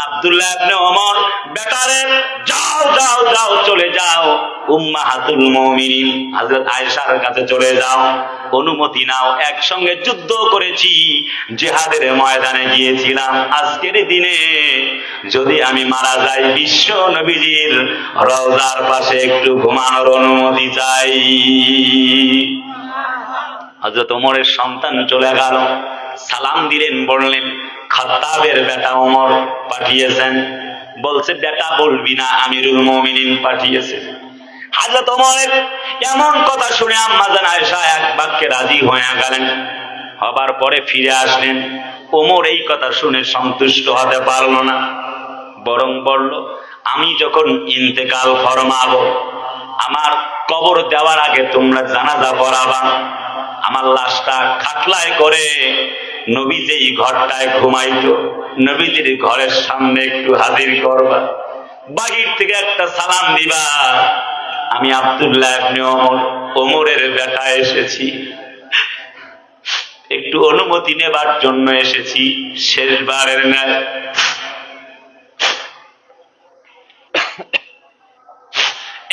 আব্দুল্লাহ ইবনে ওমর, বেটারে যাও যাও যাও, চলে যাও উম্মাহাতুল মুমিনিন হযরত আয়েশার কাছে চলে যাও, অনুমতি নাও, একসঙ্গে যুদ্ধ করেছি, জিহাদের ময়দানে গিয়েছিলাম, আজকের দিনে যদি আমি মারা যাই, বিশ্ব নবীজির রওজার পাশে একটু ঘুমানোর অনুমতি চাই। হযরত ওমরের সন্তান চলে গেল, সালাম দিলেন, বললেন খাত্তাবের বেটা ওমর পাঠিয়েছেন, বলছে বেটা বলবি না, আমিরুল মুমিনিন পাঠিয়েছেন। হযরত ওমরের এমন কথা শুনে আম্মা জান আয়েশা এক বাক্যে রাজি হয়ে গেলেন। হবার পরে ফিরে আসলেন। ওমর এই কথা শুনে সন্তুষ্ট হতে পারল না, বরং বলল আমি যখন ইন্তেকাল ফরমাবো, আমার কবর দেওয়ার আগে তোমরা জানাজা পড়াবা, আমার লাশটা খাটলায় করে নবী যেই ঘরটায় ঘুমাইতো, নবীজির ঘরের সামনে একটু হাজির করবা, বাহির থেকে একটা সালাম দিবা, আমি আব্দুল্লাহ ইবনে ওমর, ওমরের বেটা এসেছি, একটু অনুমতি নেবার জন্য এসেছি, শেষবারের ন্যায়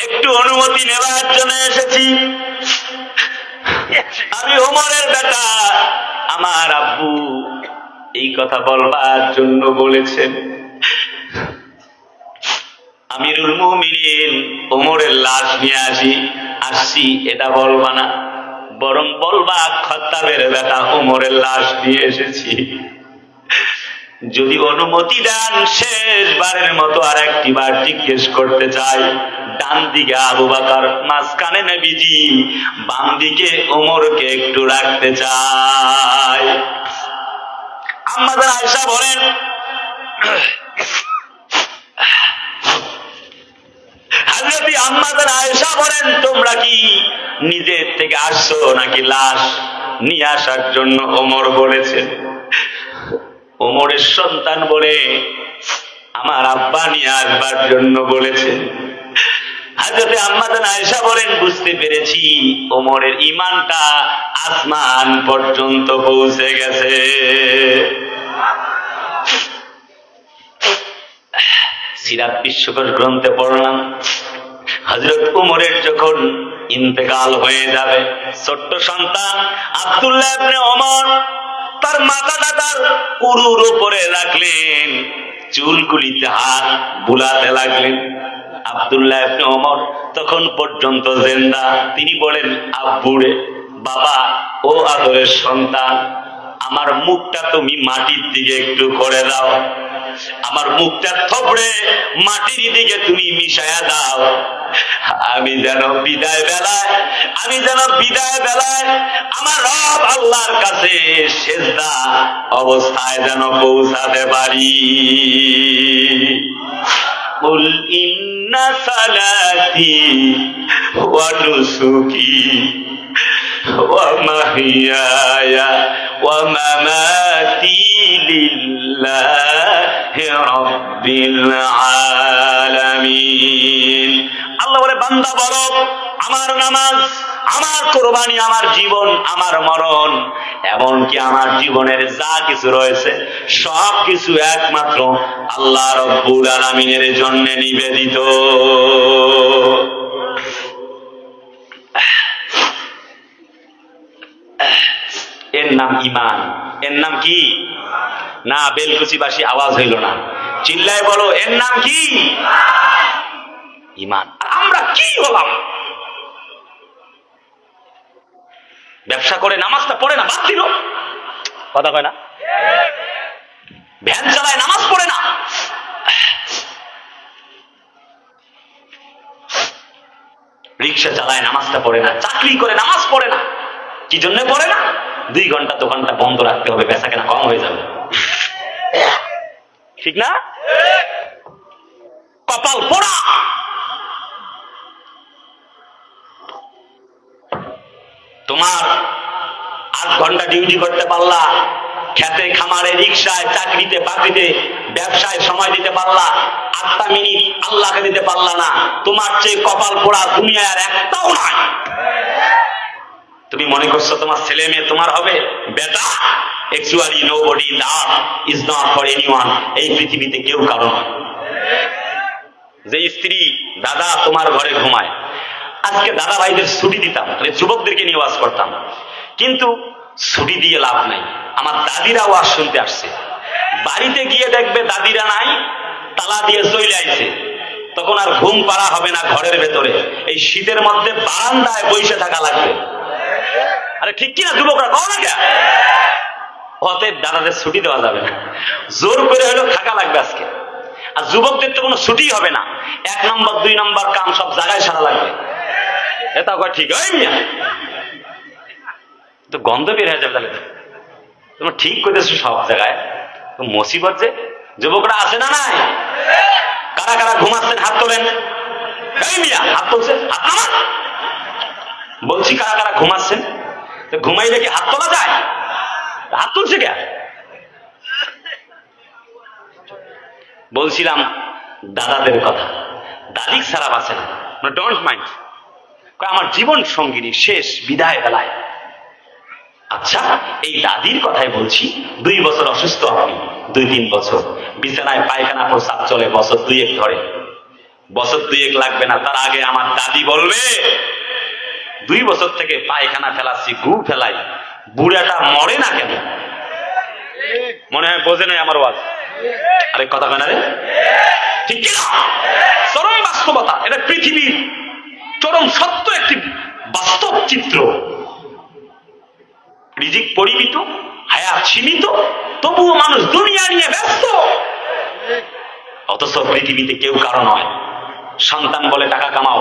একটু অনুমতি নেবার জন্য এসেছি, আমি ওমরের বেটা, আমার আব্বু এই কথা বলবার জন্য বলেছেন, আমিরুল মুমিনিন ওমরের লাশ নিয়ে আসছি, এটা বলবা না, বরং বলবা খাত্তাবের বেটা ওমরের লাশ নিয়ে এসেছি। যদি অনুমতি দেন, শেষবারের মতো আর একটি বার জিজ্ঞেস করতে চাই, ডান দিকে আবু বকর, মাঝখানে নবীজি, বাম দিকে ওমরকে একটু রাখতে চাই। আম্মা জান আয়েশা বলেন, হযরত আম্মা জান আয়েশা বলেন তোমরা কি নিজের থেকে আসছো নাকি লাশ নিয়ে আসার জন্য ওমর বলেছেন? ওমরের সন্তান বলে আমার আব্বা নিয়ে আসবার জন্য বলেছে। হযরত আম্মা জান আয়েশা বলেন বুঝতে পেরেছি ওমরের ঈমানটা আসমান পর্যন্ত পৌঁছে গেছে। সিরাত বিশ্বকোষ গ্রন্থে পড়লাম, হযরত ওমরের যখন ইন্তেকাল হয়ে যাবে, ছোট্ট সন্তান আব্দুল্লাহ ইবনে ওমর তার মাথাটা তার উরুর উপরে রাখলেন, চুলগুলিতে হাত বুলাতে লাগলেন। আব্দুল্লাহ ইবনে ওমর তখন পর্যন্ত জিন্দা। তিনি বলেন, আব্বুরে, বাবা, ও আদরের সন্তান, আমার মুখটা তুমি মাটির দিকে একটু করে দাও, আমার মুখটা থবড়ে মাটির দিকে তুমি মিশায়া দাও, আমি যেন বিদায় বেলায় আমার রব আল্লাহর কাছে সেজদা অবস্থায় যেন পৌঁছাতে পারি। কুল ইন্না সালাতি ওয়া নুসুকি ওয়া মাহইয়ায়া ওয়া মামাতি লিল্লাহি রাব্বিল আলামিন। আল্লাহ বলে, বান্দা বলো আমার নামাজ, আমার কোরবানি, আমার জীবন, আমার মরণ, এমনকি আমার জীবনের যা কিছু রয়েছে সব কিছু একমাত্র আল্লাহ রব্বুল আলামিনের জন্য নিবেদিত। এর নাম ঈমান। এর নাম কি? না, বেলকুচিবাসী আওয়াজ হইল না, চিল্লায় বলো, এর নাম কি? ঈমান। আমরা কি হলাম? ব্যবসা করে নামাজটা পড়ে না, বাদ দিল, কথা কয় না, ভ্যান চালায় নামাজ পড়ে না, রিক্সা চালায় নামাজটা পড়ে না, চাকরি করে নামাজ পড়ে না। কি জন্য পড়ে না? 2 ঘন্টা দোকানটা বন্ধ রাখতে হবে, বেচা কেনা কম হয়ে যাবে, ঠিক না? কপাল পোড়া। তোমার 8 ঘন্টা ডিউটি করতে পারলা, খেতে খামারে রিক্সায় চাকরিতে বাকরিতে ব্যবসায় সময় দিতে পারলা, 8টা মিনিট আল্লাহকে দিতে পারলা না, তোমার চেয়ে কপাল পোড়া দুনিয়ার একটাও নাই। তুমি মনে করছো তোমার ছেলে মেয়ে তোমার হবে? বেটা, actually nobody in the earth is not for anyone. এই পৃথিবীতে কেউ কারণ নয়। যে স্ত্রী দাদা তোমার ঘরে ঘুমায়, আজকে দাদা ভাইদের ছুটি দিতাম, যুবকদেরকে নিয়ে ওয়াজ করতাম, কিন্তু ছুটি দিয়ে লাভ নাই। আমার দাদিরা ওয়াজ শুনতে আসছে, বাড়িতে গিয়ে দেখবে দাদিরা নাই, তালা দিয়ে চলে আইছে, তখন আর ঘুম পাড়া হবে না ঘরের ভেতরে, এই শীতের মধ্যে বারান্দায় বসে থাকা লাগবে। আরে ঠিক কিনা যুবকরা, কও না কে? অতএব দাদাদের ছুটি দেওয়া যাবে না, জোর করে হলেও থাকা লাগবে আজকে। আর যুবকদের তো কোনো ছুটি হবে না, 1 নম্বর 2 নম্বর কাম সব জায়গায় সারা লাগবে। এটা কয় ঠিক হয় মিয়া, তো গন্ধ বের হয়ে যাবে। তাহলে তোমরা ঠিক করেছো সব জায়গায়, তো মুসিবত যে। যুবকরা আছে না নাই? কারা কারা ঘুমাচ্ছেন হাত তোলেন। এই মিয়া হাত তুলছে, হাত নামান বলছি। কারা কারা ঘুমাচ্ছেন? তো ঘুমাইলে কি হাত তোলা যায়? হাত তুলছে কে? বলছিলাম দাদাদের কথা, দাদি খারাপ আছে না, ডোন্ট মাইন্ড। আমার জীবন সঙ্গিনী শেষ, বিদায় বেলায়। আচ্ছা, এই দাদির কথাই বলছি। 2 বছর অসুস্থ, আপনি 2-3 বছর বিছানায় পায়খানা প্রসাব চলে, বছর 2-1 ধরে। বছর 2-1 লাগবে না, তার আগে আমার দাদি বলবে 2 বছর থেকে পায়খানা ফেলাচ্ছি, গু ফেলাই, বুড়াটা মরে না কেন? মনে হয় বোঝে নাই আমার ওয়াজ। আরে কথা কেন রে? ঠিক কিনা? চরম বাস্তবতা, এটা পৃথিবীর চরম সত্য একটি বাস্তব চিত্র। রিজিক পরিমিত, হায়াত সীমিত, তবুও মানুষ দুনিয়া নিয়ে ব্যস্ত। অথচ পৃথিবীতে কেউ কারো নয়। সন্তান বলে টাকা কামাও,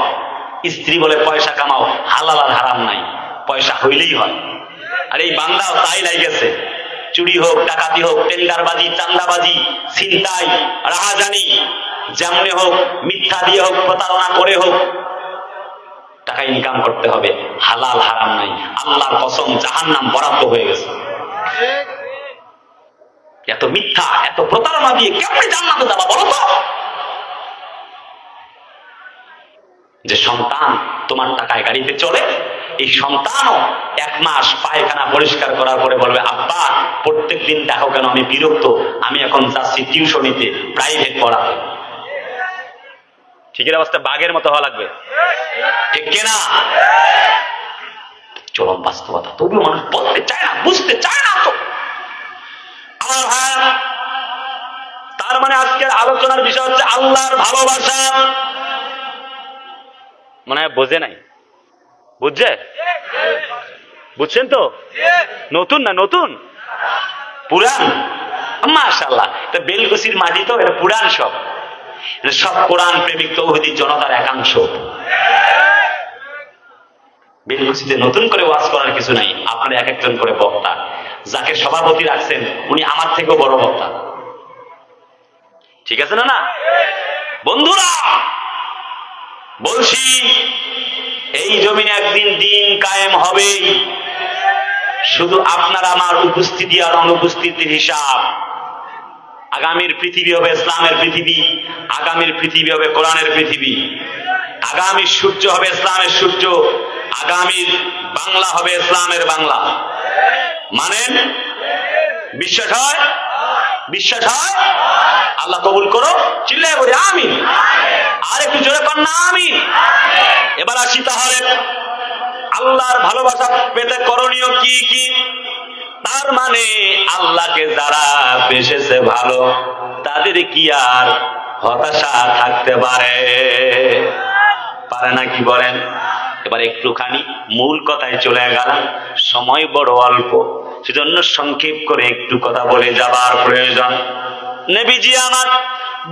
স্ত্রী বলে পয়সা কামাও, হালাল আর হারাম নাই, পয়সা হইলেই হয়। আর এই বান্দাও তাই লাগেছে, চুরি হোক, ডাকাতি হোক, টেন্ডারবাজি, চান্দাবাজি, ছিনতাই, রাহাজানি, যেমনে হোক, মিথ্যা দিয়ে হোক, প্রতারণা করে হোক, টাকা ইনকাম করতে হবে, হালাল হারাম নাই। আল্লাহর কসম, জাহান্নাম বরাদ্দ হয়ে গেছে। এত মিথ্যা, এত প্রতারণা দিয়ে কেমনে জান্নাতে যাবা বলো তো? যে সন্তান তোমার টাকায় গাড়িতে চলে, এই সন্তানও 1 মাস পায়খানা পরিষ্কার করার পরে বলবে, আব্বা প্রত্যেকদিন দেখো কেন, আমি বিরক্ত, আমি এখন যাচ্ছি টিউশনিতে, প্রাইভেট পড়াতে। ঠিকের অবস্থা বাঘের মতো হওয়া লাগবে, ঠিক কিনা? চরম বাস্তবতা, তবুও মানুষ বলতে চায় না, বুঝতে চায় না। তো আমার ভাই, তার মানে আজকের আলোচনার বিষয় হচ্ছে আল্লাহর ভালোবাসা। মনে হয় বোঝে নাই, বুঝছে? বুঝছেন তো? নতুন না নতুন? পুরান? মাশাআল্লাহ, এটা বেলকুচির মাটি তো, এটা পুরান সব। সব কোরআন প্রেমিক তৌহিদি জনতার একাংশ। বেলকুচিতে নতুন করে ওয়াজ করার কিছু নাই, আপনারা এক একজন করে বক্তা। যাকে সভাপতি রাখছেন উনি আমার থেকেও বড় বক্তা, ঠিক আছে না? না বন্ধুরা, বলছি এই জমিনে একদিন দিন কায়েম হবে, শুধু আপনার আমার উপস্থিতি আর অনুপস্থিতির হিসাব। আগামীর পৃথিবী হবে ইসলামের পৃথিবী, আগামীর পৃথিবী হবে কোরআনের পৃথিবী, আগামীর সূর্য হবে ইসলামের সূর্য, আগামীর বাংলা হবে ইসলামের বাংলা। মানেন? বিশ্বাস হয়? বিশ্বাস হয়? আল্লাহ কবুল করো, চিল্লায় বলি আমিন। আর একটু জোরে কর না আমিন। এবার আসি তাহলে আল্লাহর ভালোবাসা পেতে করণীয় কি কি। তার মানে আল্লাহকে যারা বেসেছে ভালো, তাদের কি আর হতাশা থাকতে পারে? পারে না, কি বলেন? এবার একটুখানি মূল কথায় চলে গেলাম, সময় বড় অল্প, সেজন্য সংক্ষেপ করে একটু কথা বলে যাবার প্রয়োজন। নবীজি আমার,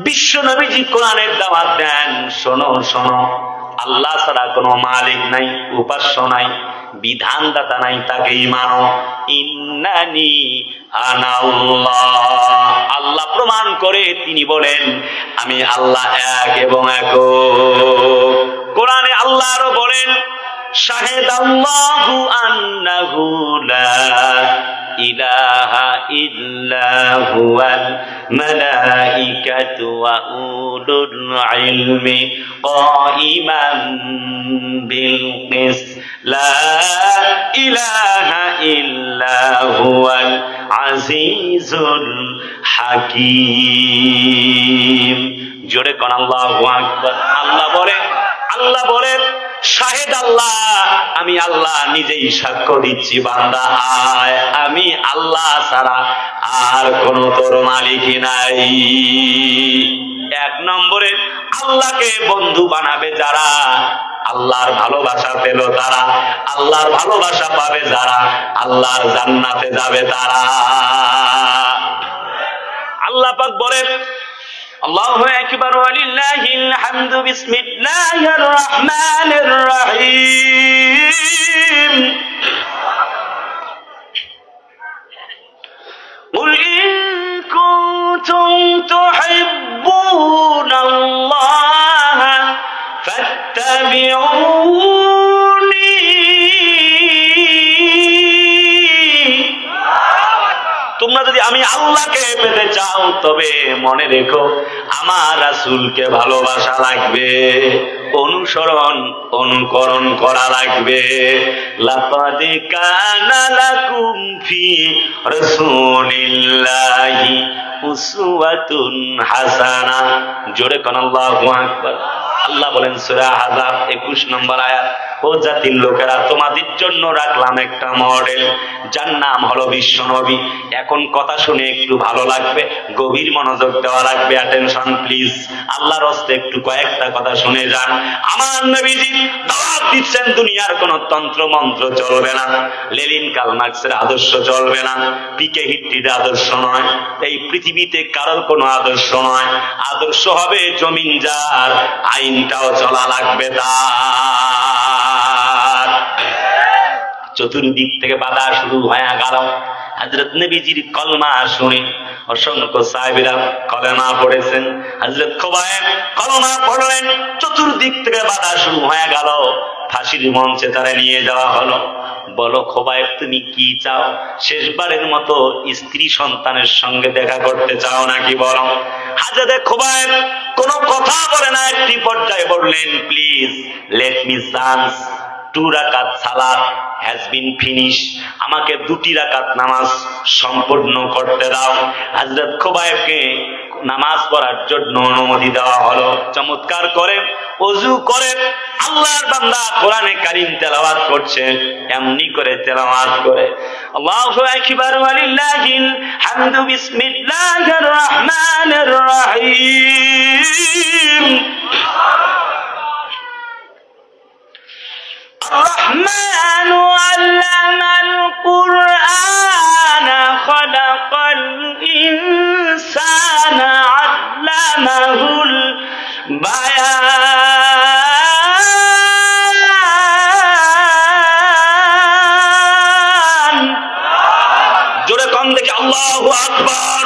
বিশ্ব নবীজি কোরআনের দাওয়াত দেন, শোনো শোনো, আল্লাহ ছাড়া কোনো মালিক নাই, উপাস্য নাই, বিধানদাতা নাই, তাকেই মানো। ইন্নানি আনাল্লাহ, আল্লাহ প্রমাণ করে তিনি বলেন আমি আল্লাহ এক এবং একক। কোরআনে আল্লাহ আরো বলেন শাহিদাল্লাহু আন্নাহু লা ইলাহা ইল্লা হুয়াল মালাইকাতু ওয়া উলুল ইলমি কাইমান বিল কিসত লা ইলাহা ইল্লা হুয়াল আজিজুল হাকীম। জোরে কোন আল্লাহু আকবার। আল্লাহ বলে শাহেদ আল্লাহ, আমি আল্লাহ নিজেই সাক্ষ্য দিচ্ছি বান্দা আয়, আমি আল্লাহ ছাড়া আর কোন তোর মালিক নাই। এক নম্বরে আল্লাহকে বন্ধু বানাবে যারা, আল্লাহর ভালোবাসা পেল তারা, আল্লাহর ভালোবাসা পাবে যারা, আল্লাহর জান্নাতে যাবে তারা। আল্লাহ পাক বলে আল্লাহু আকবার ওয়ালিল্লাহিল হামদু বিসমিল্লাহির রহমানির রহিম। কুল ইন কুনতুম তুহিব্বুনাল্লাহ ফাত্তাবিউনি। তোমরা যদি আমি আল্লাহকে পেতে চাও তবে মনে রেখো আমার রাসূলকে ভালোবাসা লাগবে, অনুকরণ করা লাগবে। লাকাদ কানা লাকুম ফি রাসূলিল্লাহি উসওয়াতুন হাসানা। জোরে কোন আল্লাহু আকবার। আল্লাহ বলেন সূরা আহজাব 21 নম্বর আয়াত, ও জাতির লোকেরা তোমাদের জন্য রাখলাম একটা মডেল, যার নাম হলো বিশ্বনবী। এখন কথা শুনে একটু ভালো লাগবে, গভীর মনোযোগ দেওয়া লাগবে, অ্যাটেনশন প্লিজ। আল্লাহর হস্তে একটু কয়েকটা কথা শুনে যান। আমার নবীজি দাওয়াত দিচ্ছেন দুনিয়ার কোন তন্ত্র মন্ত্র চলবে না, লেনিন কার্ল মার্কসের আদর্শ চলবে না, পিকে হিট্টির আদর্শ নয়, এই পৃথিবীতে কারোর কোনো আদর্শ নয়। আদর্শ হবে জমিন যার, আইনটাও চলা লাগবে তার। চতুর্দিক থেকে বাধা শুরু হয়ে গেল। হযরত নবীজির কলমা শুনে অসংখ্য সাহাবীরা কলেমা পড়েছেন। হযরত খুবাইব কলমা পড়লেন, চতুর্দিক থেকে বাধা শুরু হয়ে গেল। ফাঁসির মঞ্চে তারা নিয়ে যাওয়া হলো। বলো খুবাইব তুমি কি চাও? শেষবারের মতো স্ত্রী সন্তানের সঙ্গে দেখা করতে চাও নাকি বলো? হযরত খুবাইব কোনো কথা বলে না, একটি পর্যায়ে বললেন প্লিজ লেট মি চান্স 2 রাকাত সালাত has been finished, আমাকে 2টি রাকাত নামাজ সম্পূর্ণ করতে দাও। হযরত খুবাইবকে নামাজ পড়ার জন্য অনুমতি দেওয়া হলো। চমৎকার করে ওযু করে আল্লাহর বান্দা কোরআনে কারীম তেলাওয়াত করছে। এমনি করে তেলাওয়াত করে আল্লাহু আকবার ওয়ালিল্লাহিল হামদু বিসমিল্লাহির রহমানির রহিম। الرحمن علم القرآن خلق الإنسان علمه البيان। জোরে কম দেখে আল্লাহু আকবার।